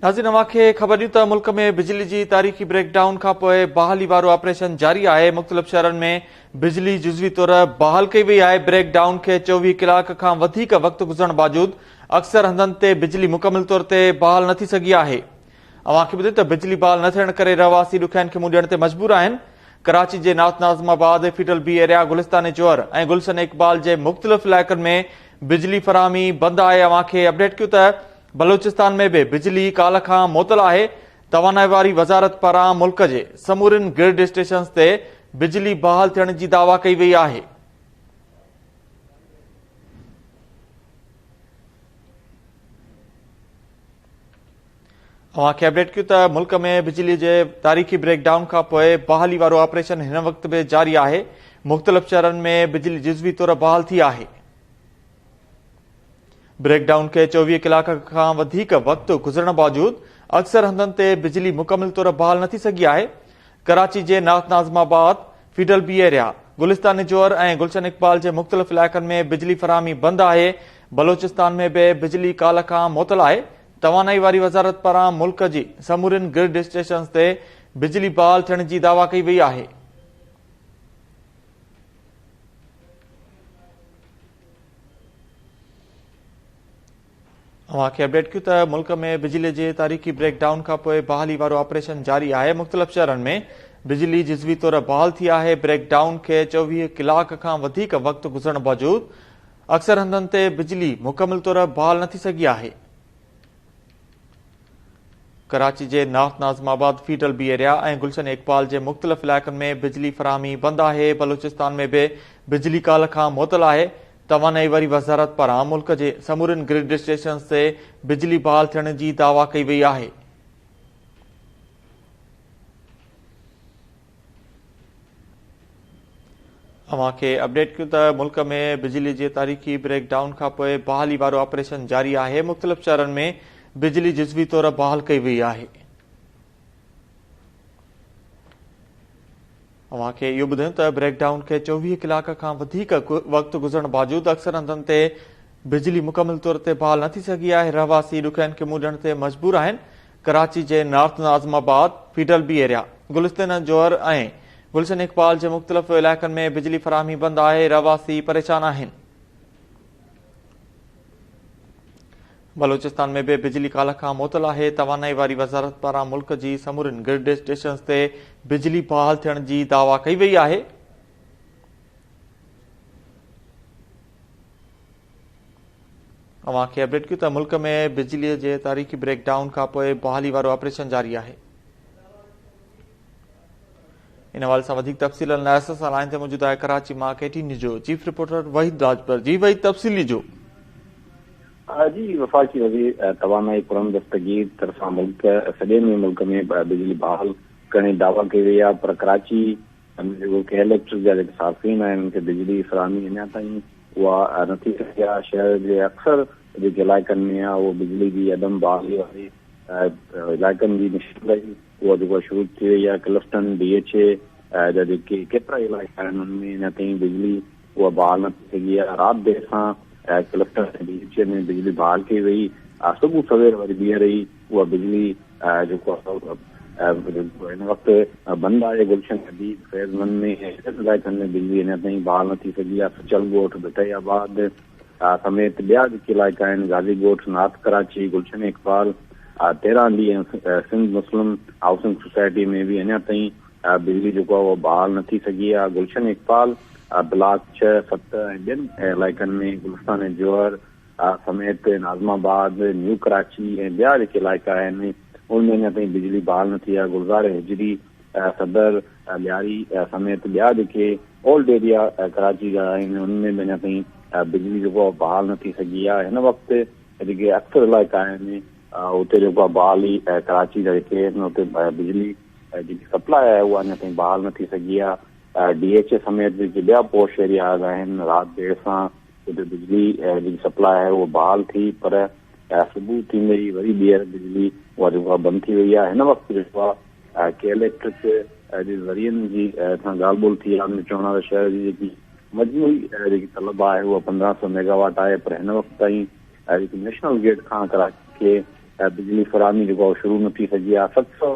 नाज़रीन, अव्हांखे ख़बर ॾियूं त मुल्क में बिजली जी तारीख़ी ब्रेकडाउन खां पोइ बहाली वारो ऑपरेशन जारी आहे। मुख़्तलिफ़ शहरनि में बिजली जुज़वी तौर बहाल कई वई आहे। ब्रेकडाउन खे 24 कलाक खां वधीक वक़्तु गुज़रण बावजूद अक्सर हंधनि ते बिजली मुकमिल तौर ते बहाल न थी सघी आहे। अव्हांखे ॿुधायूं त बिजली बहाल न थियण करे रहवासी ॾुखियाईनि खे मुंहुं ॾियण ते मजबूर आहिनि। कराची जे नाथ नाज़माबाद, फीडल बी एरिया, गुलिस्तान जोहर ऐं गुलशन इकबाल जे मुख़्तलिफ़ इलाइक़नि में बिजली फ़राहमी बंदि आहे। अव्हांखे अपडेट कयूं त बलूचिस्तान में भी बिजली काल खां मुअतल आहे। तवानाई वारी वज़ारत पारां मुल्क जे समूरनि ग्रिड स्टेशन्स ते बिजली बहाल थियण जी दावा कई वई आहे। अव्हांखे अपडेट कयूं त मुल्क में बिजली जे तारीख़ी ब्रेकडाउन खां पोइ बहाली वारो ऑपरेशन हिन वक़्त में जारी आहे। मुख़्तलिफ़ शहरनि में बिजली जुज़वी तौर बहाल थी आहे। ब्रेकडाउन के 24 कलाक खां वधीक वक़्तु गुज़रण बावजूद अक्सर हंधनि ते बिजली मुकमिल तौर बहाल न थी सघी आहे। कराची जे नाथ नाज़माबाद, फीडल बी एरिया, गुलिस्तान जोहर ऐं गुलशन इकबाल जे मुख़्तलिफ़ इलाइक़नि में बिजली फ़राहमी बंदि आहे। बलूचिस्तान में भी बिजली काल खां मुअतल आहे। तवानाई वारी वज़ारत पारां मुल्क जी समूरनि ग्रिड स्टेशन्स ते बिजली बहाल थियण जी दावा कई वई आहे। अव्हांखे अपडेट कयूं त मुल्क में बिजली जे तारीख़ी ब्रेकडाउन खां पोइ बहाली वारो ऑपरेशन जारी आहे। मुख़्तलिफ़ शहरनि में बिजली जुज़वी तौर बहाल थी आहे। ब्रेकडाउन के 24 कलाक खां वधीक वक़्तु गुज़रण बावजूद अक्सर हंधनि ते बिजली मुकमिल तौर बहाल न थी सघी आहे। कराची जे नाथ नाज़माबाद, फीडल बी एरिया ऐं गुलशन इकबाल जे मुख़्तलिफ़ इलाइक़नि में बिजली फ़राहमी बंदि आहे। बलूचिस्तान में भी बिजली काल खां मुअतल आहे। तवानाई वारी वज़ारत पारां मुल्क जे समूरनि ग्रिड स्टेशन्स ते बिजली बहाल थियण जी दावा कई वई आहे। अव्हांखे अपडेट कयूं त मुल्क में बिजली जे तारीख़ी ब्रेकडाउन खां पोइ बहाली वारो ऑपरेशन जारी आहे। मुख़्तलिफ़ शहरनि में बिजली जुज़वी तौर बहाल कई वई आहे। अव्हांखे इहो ॿुधायूं त ब्रेकडाउन के 24 कलाक खां वधीक वक़्तु गुज़रण बावजूद अक्सर हंधनि ते बिजली मुकमिल तौर ते बहाल न थी सघी आहे। रहवासी ॾुखियाईनि खे मुंहुं ॾियण ते मजबूर आहिनि। कराची जे नार्थ नाज़माबाद, फीडल बी एरिया, गुलिस्तान जोहर ऐं गुलशन इकबाल जे मुख़्तलिफ़ इलाइक़नि में बिजली फ़राहमी बंदि आहे। रहवासी परेशान आहिनि। बलूचिस्तान में भी बिजली काल खां मुअतल आहे। तवानाई वारी वज़ारत पारां मुल्क जी समूरनि ग्रिड स्टेशन्स ते बिजली बहाल थियण जी दावा कई वई आहे। अव्हांखे अपडेट कयूं त मुल्क में बिजलीअ जे तारीख़ी ब्रेकडाउन खां पोइ बहाली वारो ऑपरेशन जारी आहे। इन हवाले सां वधीक तफ़सील लाइ असां सां लाइन ते मौजूद आहे कराची मां KT न्यूज़ जो चीफ रिपोर्टर वहीद राजपर। जी वहीद, तफ़सील ॾिजो। जी वफ़ाक़ी वज़ीर तवानाई पुरम दस्तगीर तरफ़ां सॼे मुल्क में बिजली बहाल करण जी दावा कई वई आहे, पर कराची जेको इलेक्ट्रिक जा जेके साफ़ीन आहिनि उनखे बिजली फ़राहमी अञा ताईं उहा न थी सघी आहे। शहर जे अक्सर जेके इलाइक़नि में आहे उहो बिजली जी अदम बहाली वारी इलाइक़नि जी निशानदेही उहा जेको शुरू थी वई आहे। क्लिफ्टन, DHA जा जेके केतिरा इलाइक़ा आहिनि उनमें अञा ताईं बिजली उहा बहाल न थी सघी आहे। राति देर सां क्लिफ्टन ऐं DHA में बिजली बहाल कई वई। सुबुह सवेर वरी ॿीहर ई उहा बिजली जेको हिन वक़्तु बंदि आहे। गुलशन हदीद, फैज़ 1 में इलाइक़नि में बिजली अञा ताईं बहाल न थी सघी आहे। सचलगोठ, भटैयाबाद समेत ॿिया जेके इलाइक़ा आहिनि, गाज़ीगोठ, नार्थ कराची, गुलशन इकबाल, 13 ॾींहं सिंध मुस्लिम हाउसिंग सोसाइटी में भी अञा ताईं बिजली जेको आहे उहा बहाल न थी सघी आहे। गुलशन इकबाल ब्लॉक 6, 7 ऐं ॿियनि इलाइक़नि में गुलिस्तान जोहर समेत नाज़माबाद, न्यू कराची ऐं ॿिया जेके इलाइक़ा आहिनि उनमें अञा ताईं बिजली बहाल न थी आहे। गुलज़ार हिजरी, सदर, लियारी समेत ॿिया जेके ओल्ड एरिया कराची जा आहिनि उनमें बि अञा ताईं बिजली जेको आहे बहाल न थी सघी आहे। हिन वक़्तु जेके अक्सर इलाइक़ा आहिनि उते जेको आहे बहाली कराची जा जेके आहिनि उते बिजली जेकी सप्लाई आहे उहा अञा ताईं बहाल न थी सघी आहे। DHA समेत जेके ॿिया पोश एरियाज़ आहिनि राति देर सां उते बिजली जी सप्लाई आहे उहा बहाल थी, पर सुबुह थींदे ई वरी ॿीहर बिजली उहा जेको आहे बंदि थी वई आहे। हिन वक़्तु जेको आहे के इलेक्ट्रिक जे ज़रियनि जी सां ॻाल्हि ॿोल थी आहे। चवण वारे शहर जी जेकी मजमूई जेकी तलब आहे उहा 1500 मेगावाट आहे, पर हिन वक़्तु ताईं जेकी नेशनल ग्रिड खां कराची खे बिजली फराहमी जेको शुरू न थी सघी आहे। 700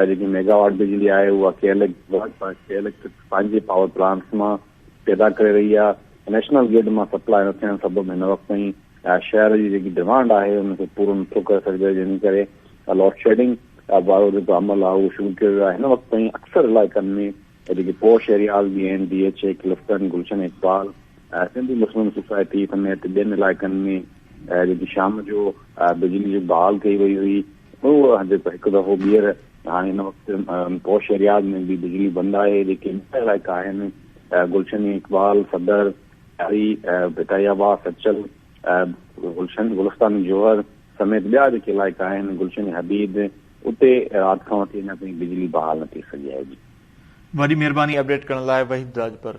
जेकी मेगावाट बिजली आहे उहा के पंहिंजे पावर प्लांट्स मां पैदा करे रही आहे। नेशनल ग्रिड मां सप्लाई न थियण सबबु हिन वक़्त ताईं शहर जी जेकी डिमांड आहे उनखे पूरो नथो करे सघिजे, जंहिं करे लोड शेडिंग वारो जेको अमल आहे उहो शुरू कयो वियो आहे। हिन वक़्त ताईं अक्सर इलाइक़नि में जेके पोश एरियाज़ बि आहिनि, DHA, क्लिफ्टन, गुलशन इकबाल, सिंधी मुस्लिम सोसाइटी समेत ॿियनि इलाइक़नि में जेकी शाम जो बिजली जो बहाल कई वई हुई, उहो जेको हिकु दफ़ो ॿीहर हाणे हिन वक़्तु पोश एरियाज़ में बि बिजली बंदि आहे। जेके इलाइक़ा आहिनि गुलशन इकबाल, सदर, भिटायाबाद, सचल, गुलिस्तान जोहर समेत ॿिया जेके इलाइक़ा आहिनि, गुलशन हबीब, उते राति खां वठी अञा ताईं बिजली बहाल न थी सघी आहे। जी, वॾी महिरबानी अपडेट करण लाइ वहीद राजपर।